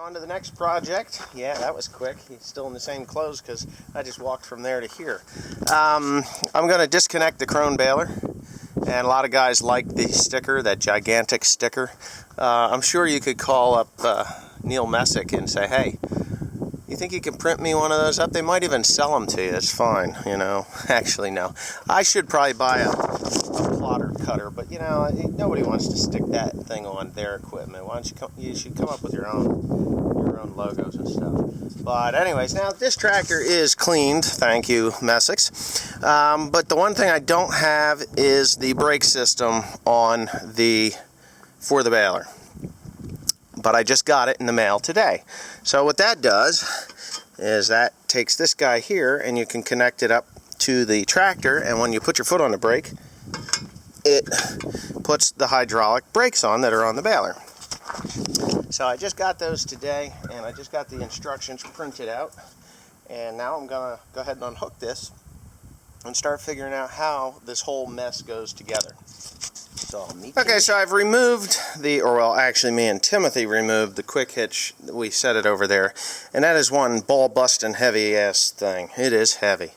on to the next project. Yeah, that was quick. He's still in the same clothes because I just walked from there to here. I'm going to disconnect the Krone baler. And a lot of guys like the sticker, that gigantic sticker. I'm sure you could call up Neil Messick and say, hey, you think you can print me one of those up? They might even sell them to you. It's fine, you know. Actually, no. I should probably buy a plotter cutter, but you know, nobody wants to stick that thing on their equipment. Why don't you should come up with your own logos and stuff. But anyways, now this tractor is cleaned, thank you, Messick's. But the one thing I don't have is the brake system on for the baler. But I just got it in the mail today. So what that does is that takes this guy here and you can connect it up to the tractor, and when you put your foot on the brake, it puts the hydraulic brakes on that are on the baler. So I just got those today, and I just got the instructions printed out, and now I'm gonna go ahead and unhook this and start figuring out how this whole mess goes together. Okay, so I've removed actually me and Timothy removed the quick hitch. We set it over there, and that is one ball busting heavy ass thing. It is heavy,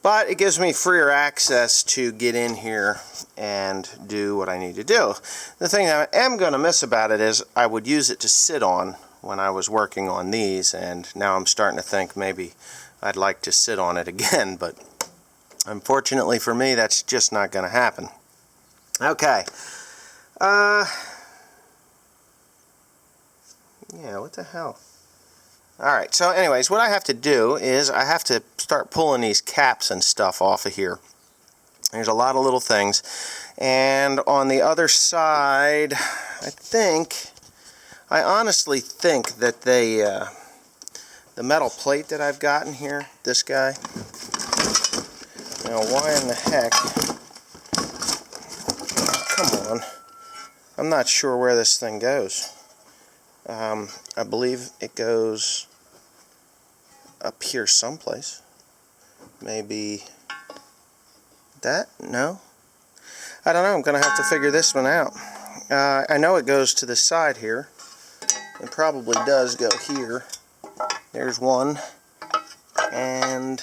but it gives me freer access to get in here and do what I need to do. The thing that I am going to miss about it is I would use it to sit on when I was working on these, and now I'm starting to think maybe I'd like to sit on it again, but unfortunately for me that's just not going to happen. Okay. Yeah, what the hell? Alright, so anyways, what I have to do is I have to start pulling these caps and stuff off of here. There's a lot of little things. And on the other side, I honestly think that the metal plate that I've gotten here, this guy, you know, why in the heck? Come on. I'm not sure where this thing goes. I believe it goes up here someplace. Maybe that? No? I don't know. I'm going to have to figure this one out. I know it goes to the side here. It probably does go here. There's one. And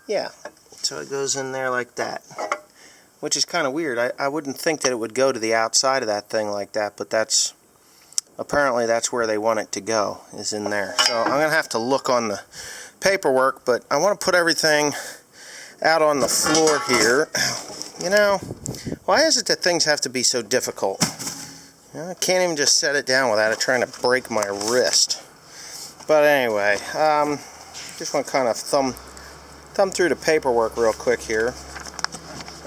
yeah. So it goes in there like that. Which is kind of weird. I wouldn't think that it would go to the outside of that thing like that, but apparently that's where they want it to go, is in there. So I'm going to have to look on the paperwork, but I want to put everything out on the floor here. You know, why is it that things have to be so difficult? You know, I can't even just set it down without it trying to break my wrist. But anyway, just want to kind of thumb through the paperwork real quick here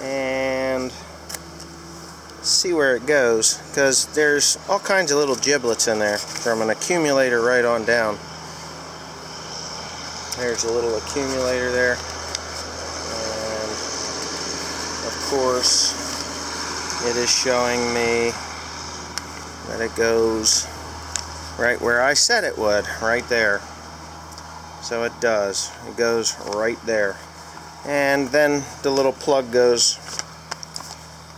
and see where it goes, because there's all kinds of little giblets in there from an accumulator right on down. There's a little accumulator there, and of course it is showing me that it goes right where I said it would, right there. So it does. It goes right there. And then the little plug goes,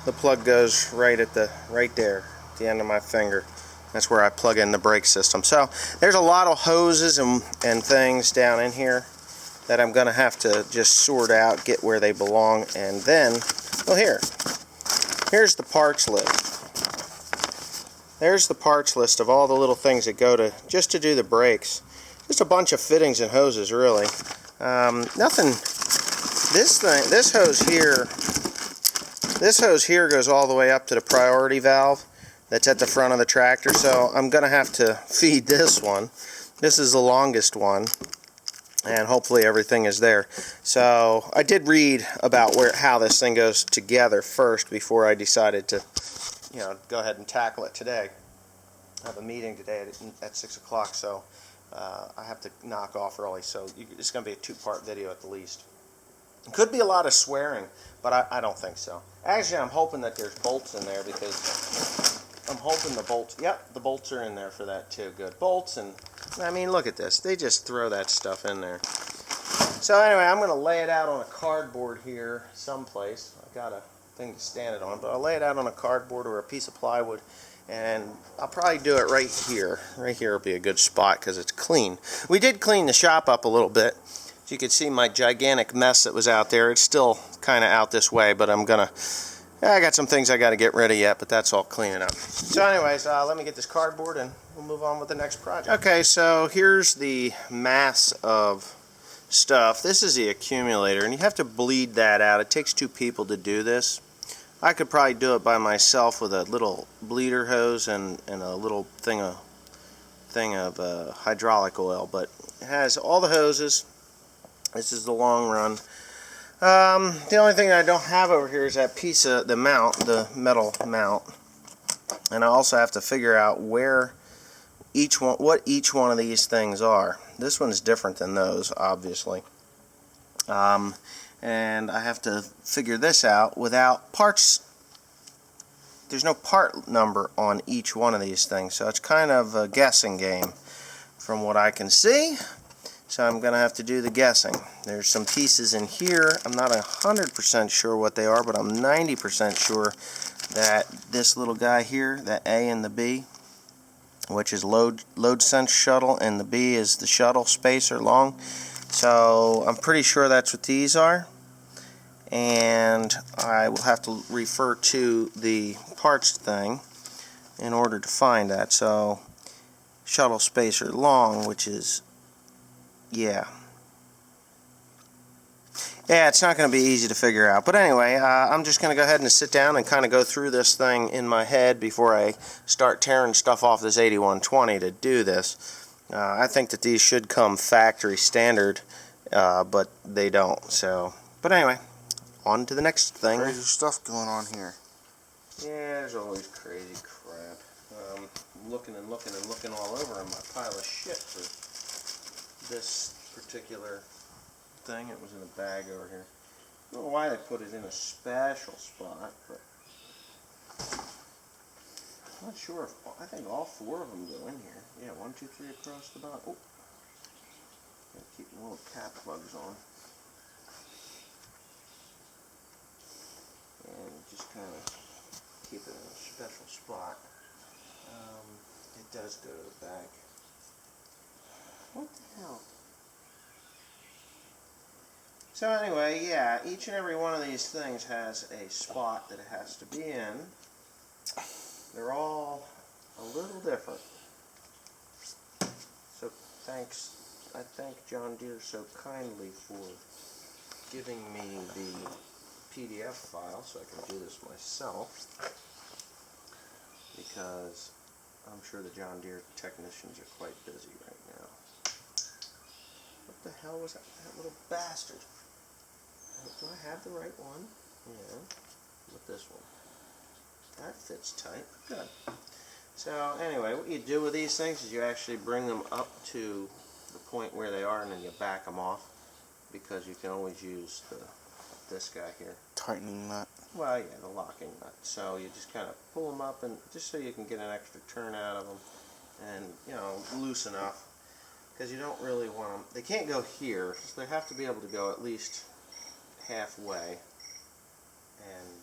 right there at the end of my finger. That's where I plug in the brake system. So there's a lot of hoses and things down in here that I'm going to have to just sort out, get where they belong, and then, well, here's the parts list. There's the parts list of all the little things that go to, just to do the brakes. Just a bunch of fittings and hoses, really. Nothing. This hose here goes all the way up to the priority valve that's at the front of the tractor, so I'm going to have to feed this one. This is the longest one, and hopefully everything is there. So I did read about how this thing goes together first before I decided to, you know, go ahead and tackle it today. I have a meeting today at 6 o'clock, so I have to knock off early, so it's going to be a two-part video at the least. It could be a lot of swearing, but I don't think so. Actually, I'm hoping that there's bolts in there, because I'm hoping the bolts, yep, the bolts are in there for that too. Good. Bolts, and I mean, look at this. They just throw that stuff in there. So anyway, I'm going to lay it out on a cardboard here someplace. I've got a thing to stand it on, but I'll lay it out on a cardboard or a piece of plywood, And I'll probably do it right here. Right here will be a good spot because it's clean. We did clean the shop up a little bit. As you can see, my gigantic mess that was out there, it's still kind of out this way, but I got some things I got to get rid of yet, but that's all cleaning up. So anyways, let me get this cardboard and we'll move on with the next project. Okay, so here's the mass of stuff. This is the accumulator, and you have to bleed that out. It takes 2 people to do this. I could probably do it by myself with a little bleeder hose and a little thing of hydraulic oil, but it has all the hoses. This is the long run. The only thing I don't have over here is that piece of the mount, the metal mount, and I also have to figure out what each one of these things are. This one's different than those, obviously. And I have to figure this out without parts. There's no part number on each one of these things, so it's kind of a guessing game from what I can see. So I'm going to have to do the guessing. There's some pieces in here. I'm not 100% sure what they are, but I'm 90% sure that this little guy here, that A and the B, which is load sense shuttle, and the B is the shuttle spacer long. So I'm pretty sure that's what these are, and I will have to refer to the parts thing in order to find that. So shuttle spacer long, which is, yeah, it's not going to be easy to figure out. But anyway, I'm just going to go ahead and sit down and kind of go through this thing in my head before I start tearing stuff off this 8120 to do this. I think that these should come factory standard, but they don't. So, but anyway, on to the next thing. Crazy stuff going on here. Yeah, there's always crazy crap. Looking and looking and looking all over in my pile of shit for this particular thing. It was in a bag over here. I don't know why they put it in a special spot, but I'm not sure if, I think all 4 of them go in here. Yeah, 1, 2, 3 across the bottom. Oh, gotta keep the little cap plugs on. And just kind of keep it in a special spot. It does go to the back. What the hell? So anyway, yeah, each and every one of these things has a spot that it has to be in. They're all a little different. So I thank John Deere so kindly for giving me the PDF file so I can do this myself, because I'm sure the John Deere technicians are quite busy right now. What the hell was that little bastard? Do I have the right one? Yeah, with this one. That fits tight. Good. So anyway, what you do with these things is you actually bring them up to the point where they are, and then you back them off, because you can always use this guy here. Tightening nut. Well, yeah, the locking nut. So you just kind of pull them up, and just so you can get an extra turn out of them, and, you know, loose enough, because you don't really want them. They can't go here, so they have to be able to go at least halfway. And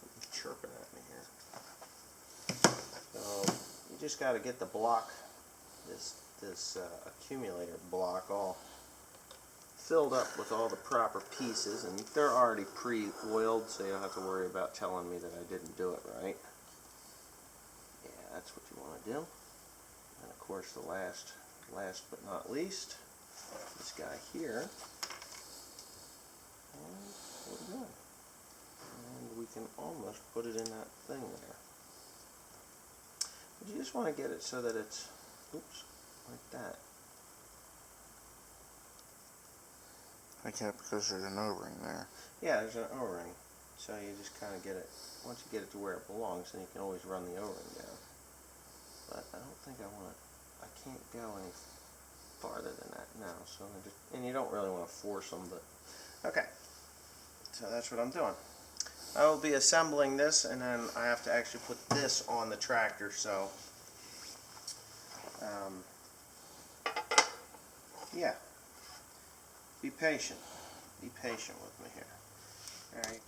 something's chirping at me here. So you just got to get the block, this accumulator block, all filled up with all the proper pieces, and they're already pre-oiled, so you don't have to worry about telling me that I didn't do it right. Yeah, that's what you want to do. And of course, the last but not least, this guy here. And we're done. And we can almost put it in that thing there. But you just want to get it so that it's, oops, like that. I can't, because there's an O-ring there. Yeah, there's an O-ring. So you just kind of get it, once you get it to where it belongs, then you can always run the O-ring down. But I don't think I can't go any farther than that now. So and you don't really want to force them, but okay. So that's what I'm doing. I will be assembling this, and then I have to actually put this on the tractor, so yeah. Be patient. Be patient with me here. Alright.